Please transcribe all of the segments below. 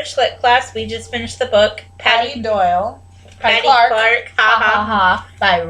English Lit class, we just finished the book Paddy Doyle. Paddy Clarke. Clarke. Ha ha ha. By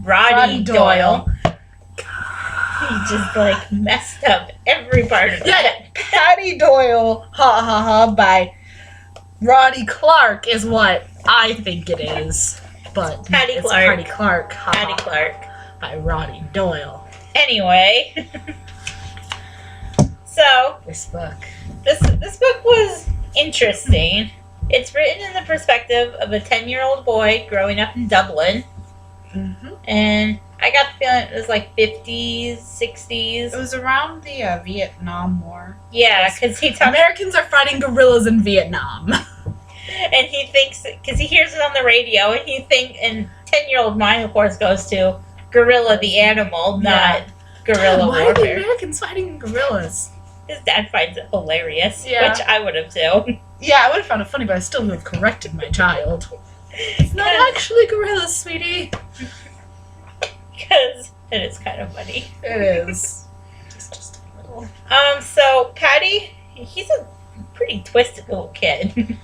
Roddy Doyle. He just like messed up every part of it. Paddy Doyle. Ha ha ha. By Roddy Clarke is what I think it is. But Paddy it's Clarke. Paddy Clarke. Ha, Paddy ha, Clarke. by Roddy Doyle. Anyway. So This book. this book was interesting. It's written in the perspective of a 10-year-old boy growing up in Dublin. Mm-hmm. And I got the feeling it was like 50s, 60s. It was around the Vietnam War. Yeah, because he talks... Americans are fighting guerrillas in Vietnam. And he thinks... Because he hears it on the radio, and he thinks... And 10-year-old mind, of course, goes to gorilla the animal, not guerrilla Why warfare. are the Americans fighting guerrillas? His dad finds it hilarious, Yeah. which I would have too. Yeah, I would have found it funny, but I still would have corrected my child. It's not actually gorillas, sweetie. Because it is kind of funny. It is. Just a little. So Paddy, he's a pretty twisted little kid.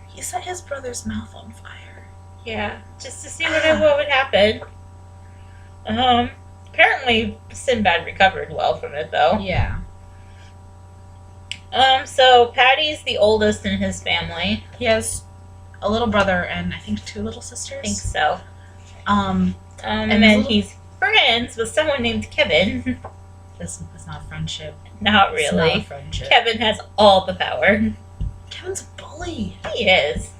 He set his brother's mouth on fire. Yeah, just to see what would happen. Apparently Sinbad recovered well from it though. Yeah. So Paddy's the oldest in his family. He has a little brother and I think 2 little sisters. I think so. And then he's friends with someone named Kevin. This is not friendship. Not It's really. not a friendship. Kevin has all the power. Kevin's a bully. He is.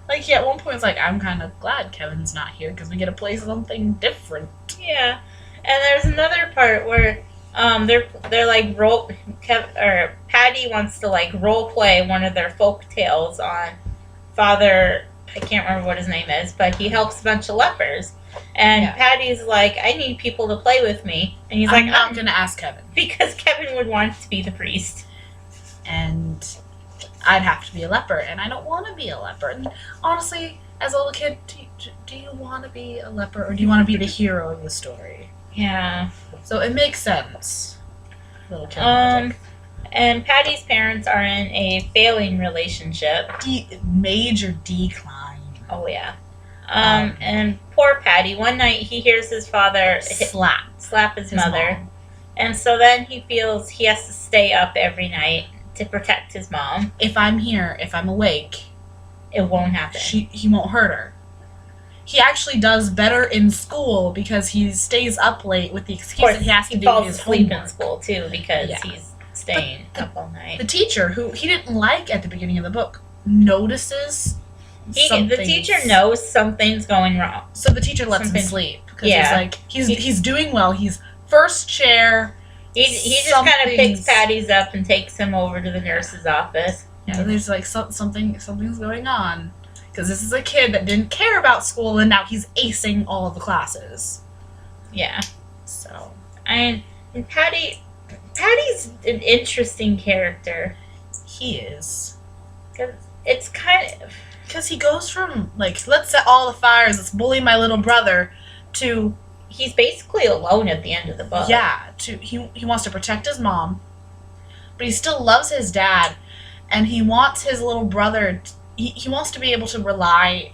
Like, he at one point was like, I'm kind of glad Kevin's not here because we get to play something different. Yeah. And there's another part where they're like Paddy wants to like role play one of their folk tales on Father, I can't remember what his name is, but he helps a bunch of lepers. And Paddy's like, I need people to play with me. And he's I'm like, not going to ask Kevin. Because Kevin would want to be the priest. And I'd have to be a leper, and I don't want to be a leper. And honestly, as a little kid, do you want to be a leper, or do you want to be the hero of the story? Yeah. So it makes sense. Little kid logic. And Paddy's parents are in a failing relationship. Major decline. Oh, yeah. And poor Paddy, one night he hears his father slap his mother. Mom. And so then he feels he has to stay up every night to protect his mom. If I'm here, if I'm awake, it won't happen. He won't hurt her. He actually does better in school because he stays up late with the excuse that he has to do his asleep homework. In school too because he's staying up all night. The teacher, who he didn't like at the beginning of the book, notices the teacher knows something's going wrong. So the teacher lets him sleep because he's like he's doing well. He's first chair. He just kind of picks Paddy's up and takes him over to the nurse's office. Yeah, there's like something's going on. Because this is a kid that didn't care about school, and now he's acing all of the classes. Yeah. So. And Paddy's an interesting character. He is. It's kind of... Because he goes from, like, let's set all the fires, let's bully my little brother, to... He's basically alone at the end of the book. Yeah. He wants to protect his mom, but he still loves his dad, and he wants his little brother... He wants to be able to rely...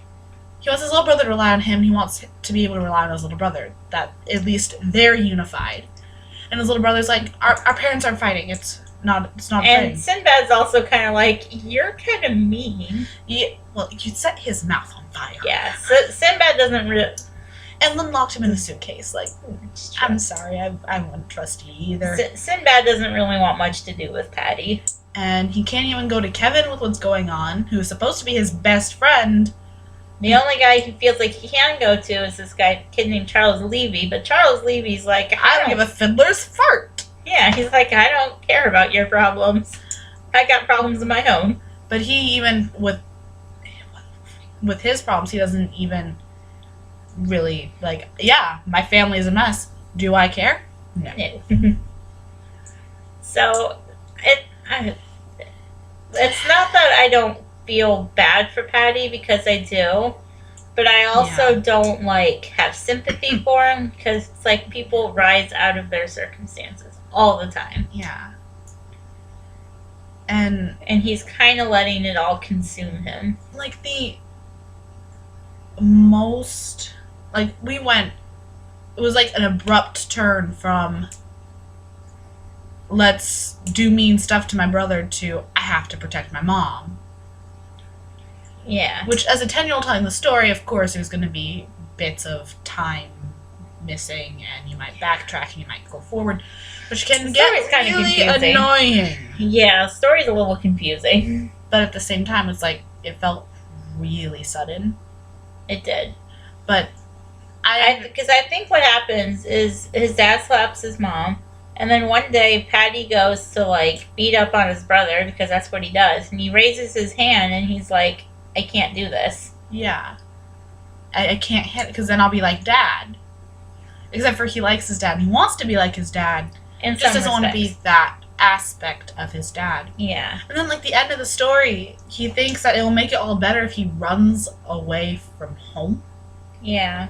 He wants his little brother to rely on him. He wants to be able to rely on his little brother. That at least they're unified. And his little brother's like, our parents aren't fighting. It's not a thing. And Sinbad's also kind of like, you're kind of mean. Yeah, well, you set his mouth on fire. Yeah, so Sinbad doesn't really... And then locked him in the suitcase. Like, I'm sorry, I wouldn't trust you either. Sinbad doesn't really want much to do with Paddy. And he can't even go to Kevin with what's going on, who's supposed to be his best friend. The only guy he feels like he can go to is this kid named Charles Levy, but Charles Levy's like, I don't give a fiddler's fart. Yeah, he's like, I don't care about your problems. I got problems of my own. But he even, with his problems, he doesn't even really, like, yeah, my family is a mess. Do I care? No. So, it's not that I don't feel bad for Paddy, because I do, but I also don't have sympathy for him, because it's like people rise out of their circumstances all the time. Yeah. And he's kind of letting it all consume him. like the most, like we went, it was like an abrupt turn from let's do mean stuff to my brother to I have to protect my mom. Yeah. Which, as a 10-year-old telling the story, of course, there's going to be bits of time missing, and you might backtrack and you might go forward, which can get really annoying. Yeah, the story's a little confusing. But at the same time, it's like, it felt really sudden. It did. But because I think what happens is his dad slaps his mom, and then one day Paddy goes to like beat up on his brother because that's what he does, and he raises his hand and he's like, I can't do this. Yeah. I can't hit it because then I'll be like Dad. Except for he likes his dad. He wants to be like his dad. And just doesn't want to be that aspect of his dad. Yeah. And then, like, the end of the story, he thinks that it will make it all better if he runs away from home. Yeah.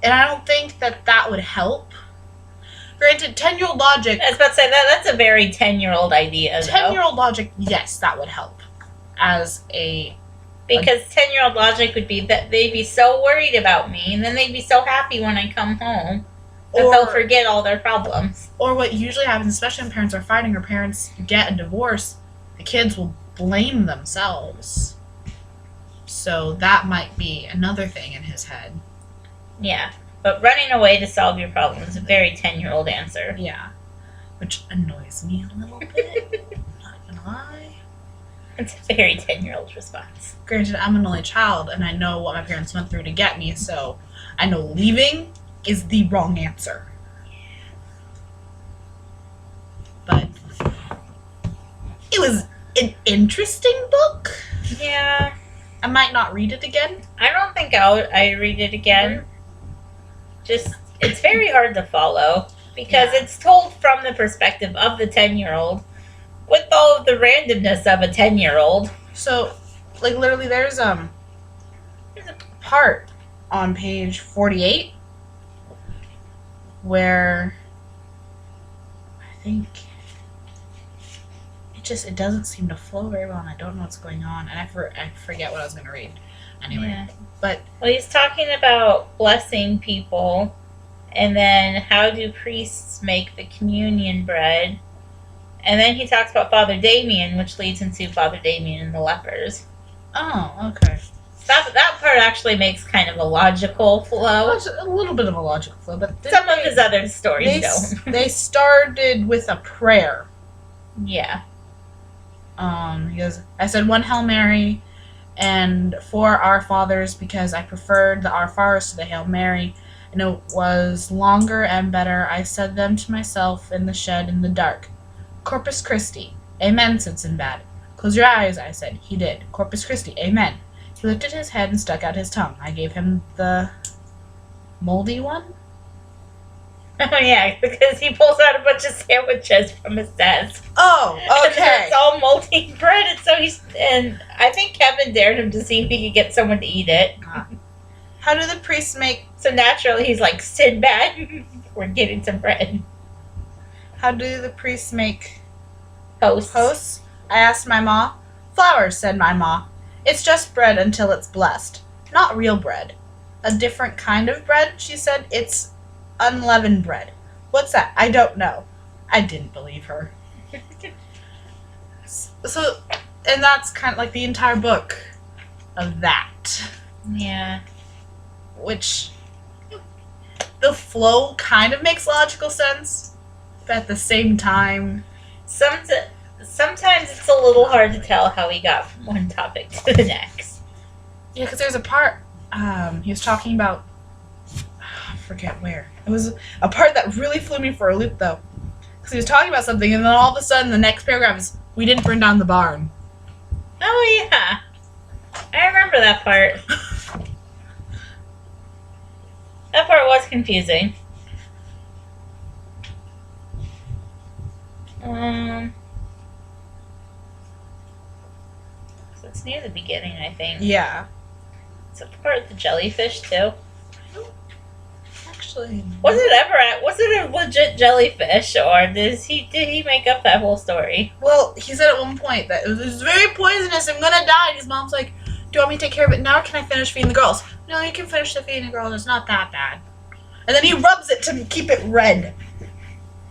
And I don't think that would help. Granted, 10-year-old logic... I was about to say, that's a very 10-year-old idea, 10-year-old logic, yes, that would help. As a... Because 10-year-old logic would be that they'd be so worried about me, and then they'd be so happy when I come home that they'll forget all their problems. Or what usually happens, especially when parents are fighting or parents get a divorce, the kids will blame themselves. So that might be another thing in his head. Yeah. But running away to solve your problem is a very 10-year-old answer. Yeah. Which annoys me a little bit. I'm not gonna lie. It's a very 10-year-old response. Granted, I'm an only child, and I know what my parents went through to get me, so I know leaving is the wrong answer. But it was an interesting book. Yeah. I might not read it again. I don't think I read it again. Just, it's very hard to follow because it's told from the perspective of the 10-year-old with all of the randomness of a 10-year-old. So, like, literally there's a part on page 48 where I think it doesn't seem to flow very well, and I don't know what's going on, and I forget what I was going to read. Anyway, yeah. But well, he's talking about blessing people, and then how do priests make the communion bread, and then he talks about Father Damien, which leads into Father Damien and the lepers. Oh, okay. That part actually makes kind of a logical flow. Well, a little bit of a logical flow, but some of his other stories don't. They started with a prayer. Yeah. He goes, I said one Hail Mary and 4 Our Fathers because I preferred the Our Fathers to the Hail Mary, and it was longer and better. I said them to myself in the shed in the dark. Corpus Christi. Amen, said Sinbad. Close your eyes, I said. He did. Corpus Christi. Amen. He lifted his head and stuck out his tongue. I gave him the moldy one. Oh, yeah, because he pulls out a bunch of sandwiches from his desk. Oh, okay. And it's all moldy bread, and I think Kevin dared him to see if he could get someone to eat it. How do the priests make... So naturally, he's like, Sinbad, we're getting some bread. How do the priests make... Hosts? I asked my ma. Flowers, said my ma. It's just bread until it's blessed. Not real bread. A different kind of bread, she said. It's unleavened bread. What's that? I don't know. I didn't believe her. So, and that's kind of like the entire book of that. Yeah. Which, the flow kind of makes logical sense, but at the same time... Sometimes it's a little hard to tell how he got from one topic to the next. Yeah, because there's a part, he was talking about, I forget where. It was a part that really flew me for a loop, though. Because he was talking about something, and then all of a sudden the next paragraph is, we didn't burn down the barn. Oh, yeah. I remember that part. That part was confusing. So it's near the beginning, I think. Yeah. It's a part of the jellyfish, too. Actually... Was it a legit jellyfish, or did he make up that whole story? Well, he said at one point that it was very poisonous. I'm gonna die. And his mom's like, "Do you want me to take care of it now, or can I finish feeding the girls?" No, you can finish the feeding the girls. It's not that bad. And then he rubs it to keep it red.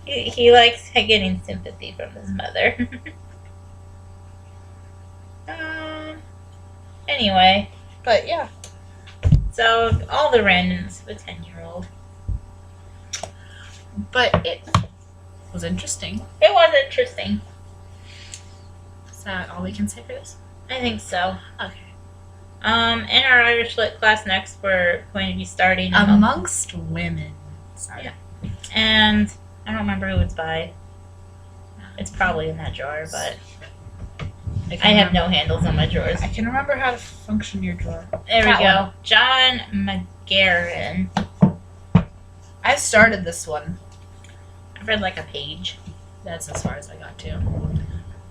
He likes getting sympathy from his mother. Anyway, But yeah, so all the randoms of a 10-year-old. but it was interesting. It was interesting. Is that all we can say for this? I think so. Okay. In our Irish Lit class next, we're going to be starting Amongst women. Sorry. Yeah. And I don't remember who it's by. It's probably in that drawer, but I have no handles on my drawers. I can remember how to function your drawer. There we That go. one. John McGarren. I started this one. I've read like a page. That's as far as I got to.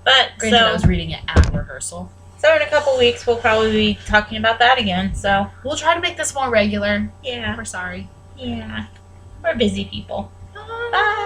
But Granted, I was reading it at rehearsal. so in a couple weeks we'll probably be talking about that again. So We'll try to make this more regular. yeah. We're sorry. Yeah. We're busy people. Bye.